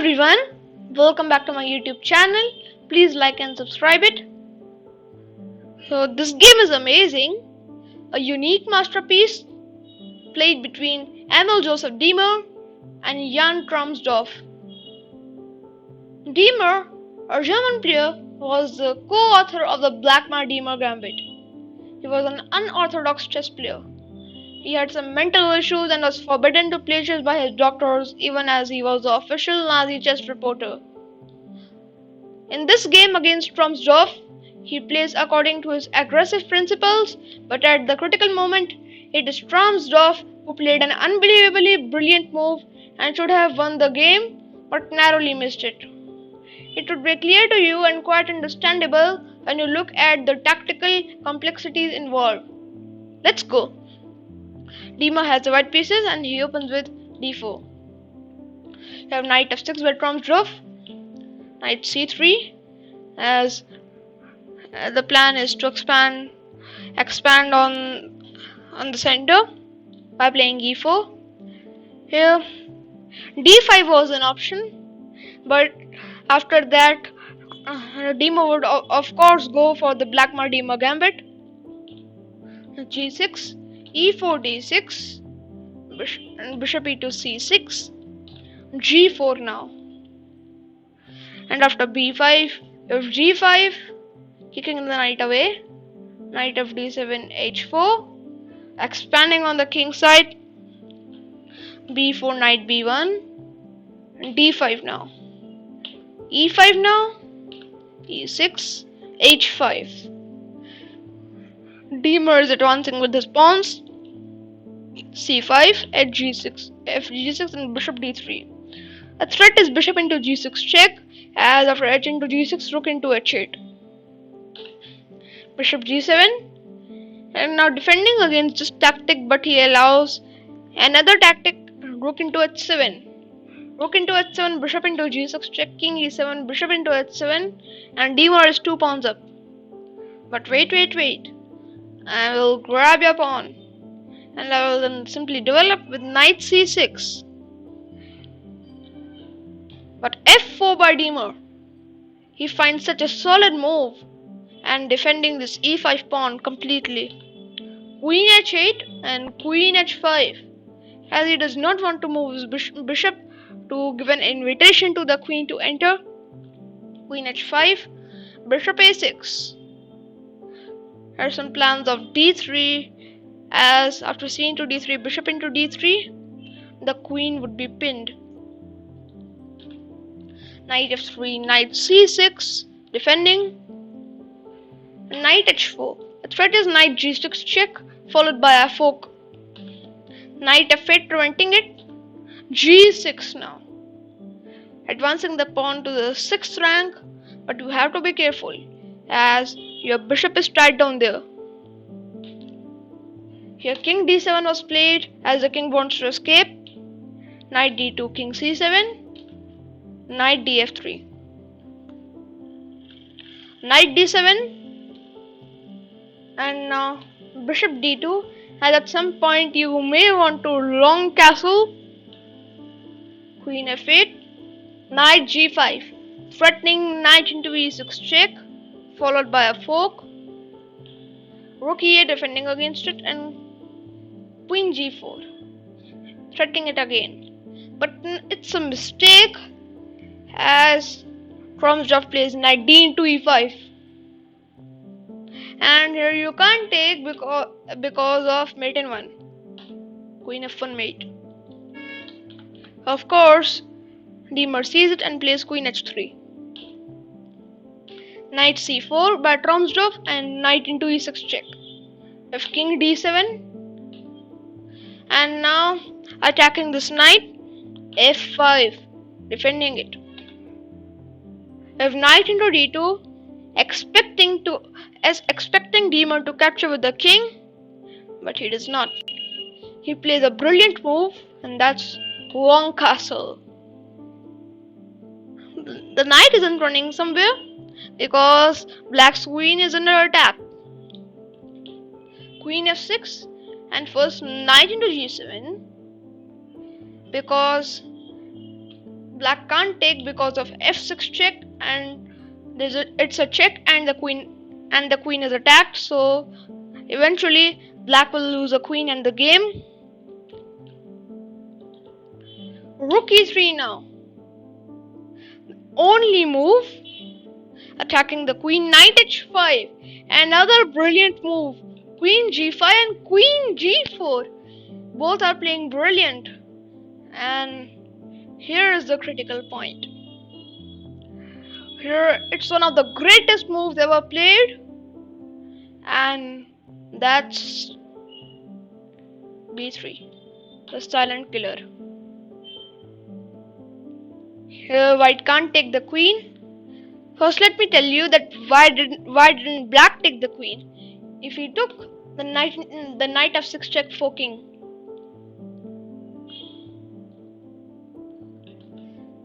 everyone, welcome back to my YouTube channel. Please like and subscribe it. So this game is amazing, a unique masterpiece played between Emil Josef Diemer and Jan Trommsdorf. Diemer, a German player, was the co-author of the Blackmar-Diemer Gambit. He was an unorthodox chess player. He had some mental issues and was forbidden to play chess by his doctors, even as he was the official Nazi chess reporter. In this game against Trommsdorf, he plays according to his aggressive principles, but at the critical moment, it is Trommsdorf who played an unbelievably brilliant move and should have won the game, but narrowly missed it. It would be clear to you and quite understandable when you look at the tactical complexities involved. Let's go. Diemer has the white pieces and he opens with d4. You have knight f6 by Trommsdorf, knight c3, as the plan is to expand on the center by playing e4. Here d5 was an option, but after that Diemer would of course go for the Blackmar-Diemer Gambit. g6, e4, d6, bishop e2, c6, g4 now, and after b5, if g5, kicking the knight away, knight of d7, h4, expanding on the king side, b4, knight b1, d5 now, e5 now, e6, h5. Diemer is advancing with his pawns, c5, at g6, f g6, and bishop d3. A threat is bishop into g6 check, as after h into g6, rook into h8. Bishop g7, and now defending against this tactic, but he allows another tactic, rook into h7. Rook into h7, bishop into g6 check, king e7, bishop into h7, and Diemer is 2 pawns up. But wait. I will grab your pawn, and I will then simply develop with knight c6. But f4 by Diemer. He finds such a solid move and defending this e5 pawn completely. Queen h8 and queen h5, as he does not want to move his bishop to give an invitation to the queen to enter. Queen h5, bishop a6. There are some plans of d3, as after c into d3, bishop into d3, the queen would be pinned. Knight f3, knight c6, defending, knight h4. The threat is knight g6 check, followed by a fork. Knight f8, preventing it. g6 now, advancing the pawn to the 6th rank, but you have to be careful, as your bishop is tied down there. Here king d7 was played, as the king wants to escape. Knight d2, king c7, knight df3. Knight d7, and now bishop d2, as at some point you may want to long castle. Queen f8, knight g5, threatening knight into e6 check, followed by a fork. Rook e8, defending against it, and queen g4, threatening it again. But it's a mistake, as Trommsdorf plays knight d into e5. And here you can't take because of mate in 1. Queen f1 mate. Of course, Diemer sees it and plays queen h3. Knight c4 by Trommsdorf and knight into e6 check. If king d7, and now attacking this knight, f5, defending it. If knight into d2, expecting Diemer to capture with the king, but he does not. He plays a brilliant move, and that's long castle. The knight isn't running somewhere because black's queen is under attack. Queen f6, and first knight into g7, because black can't take because of f6 check, and it's a check, and the queen is attacked, so eventually black will lose a queen and the game. Rook e3 now. Only move, attacking the queen. Knight h5. Another brilliant move. Queen g5 and queen g4. Both are playing brilliant. And here is the critical point. Here it's one of the greatest moves ever played. And that's b3. The silent killer. Here white can't take the queen. First let me tell you that why didn't black take the queen? If he took the knight f6 check for king.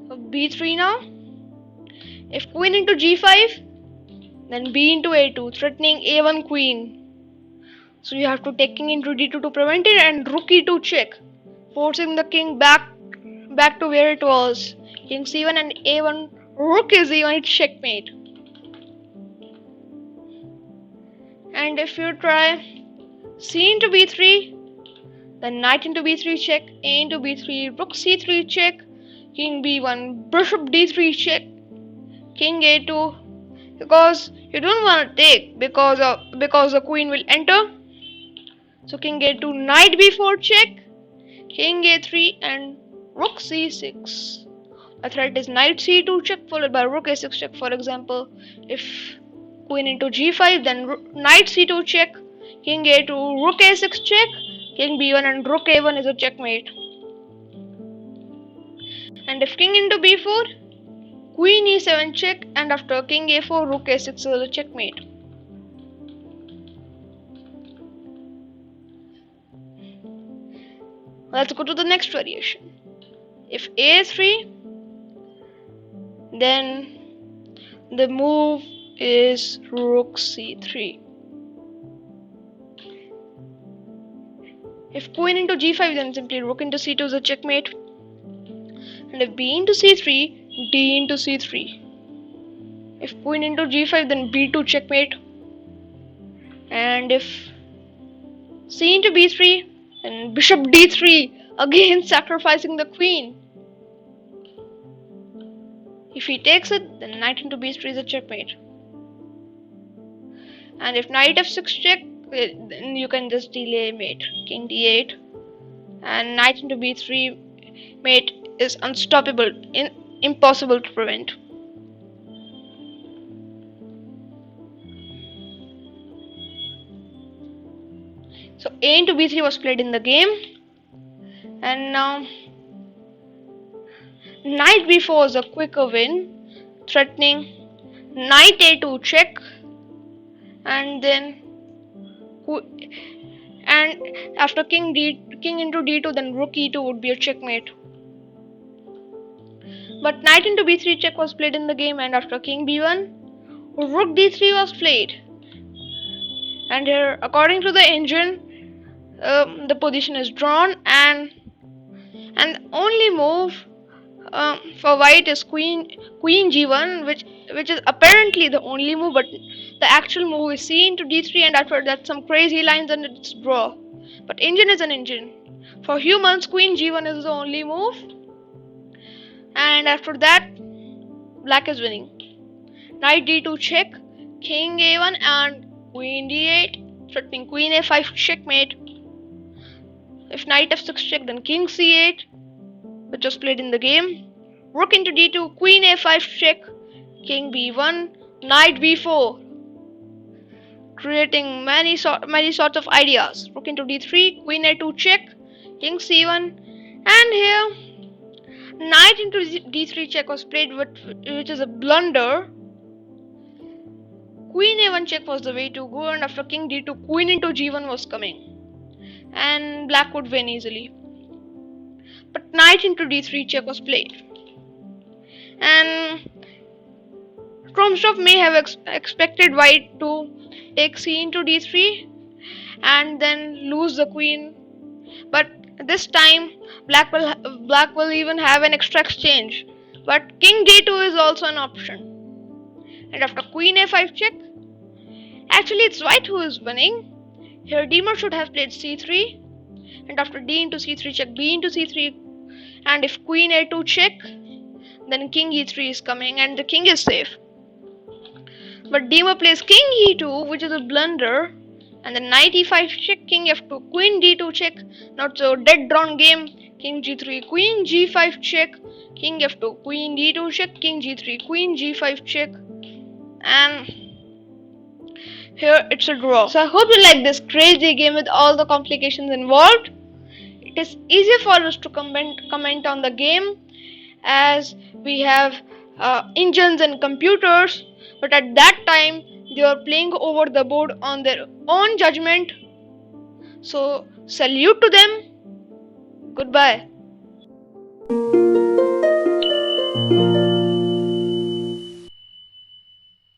So b3 now. If queen into g5, then b into a2, threatening a1 queen. So you have to take king into d2 to prevent it, and rook e2 check, forcing the king back to where it was. King c1 and a1, rook is e1, it's checkmate. And if you try c into b3, then knight into b3 check, a into b3, rook c3 check, king b1, bishop d3 check, king a2, because you don't want to take because the queen will enter. So king a2, knight b4 check, king a3, and rook c6. The threat is knight c2 check followed by rook a6 check. For example, if queen into g5, then knight c2 check, king a2, rook a6 check, king b1, and rook a1 is a checkmate. And if king into b4, queen e7 check, and after king a4, rook a6 is a checkmate. Let's go to the next variation. If a3, then the move is rook c3. If queen into g5, then simply rook into c2 is a checkmate. And if b into c3, d into c3. If queen into g5, then b2 checkmate. And if c into b3, then bishop d3, again sacrificing the queen. If he takes it, then knight into b3 is a checkmate. And if knight f6 check, then you can just delay mate, king d8, and knight into b3 mate is unstoppable, impossible to prevent. So a into b3 was played in the game, and now knight b4 is a quicker win, threatening knight a2 check, and then after king into d2, then rook e2 would be a checkmate. But knight into b3 check was played in the game, and after king b1, rook d3 was played. And here, according to the engine, the position is drawn, and the only move for white is queen g1, which is apparently the only move, but the actual move is c into d3, and after that some crazy lines and it's draw. But engine is an engine. For humans, queen g1 is the only move, and after that black is winning. Knight d2 check, king a1, and queen d8, threatening queen a5 checkmate. If knight f6 check, then king c8, which was played in the game. Rook into d2, queen a5 check, king b1, knight b4, creating many sorts of ideas. Rook into d3, queen a2 check, king c1, and here knight into d3 check was played, which is a blunder. Queen a1 check was the way to go, and after king d2, queen into g1 was coming, and black would win easily. But knight into d3 check was played, and Trommsdorf may have expected white to take c into d3 and then lose the queen, but this time black will even have an extra exchange. but king d2 is also an option. And after queen a5 check, actually it's white who is winning. Here Diemer should have played c3, and after d into c3 check, b into c3, and if queen a2 check, then king e3 is coming and the king is safe. But Diemer plays king e2, which is a blunder, and then knight e5 check, king f2, queen d2 check, not so dead drawn game, king g3, queen g5 check, king f2, queen d2 check, king g3, queen g5 check, and here it's a draw. So I hope you like this crazy game with all the complications involved. It is easier for us to comment on the game as we have engines and computers, but at that time they were playing over the board on their own judgment. So salute to them. Goodbye.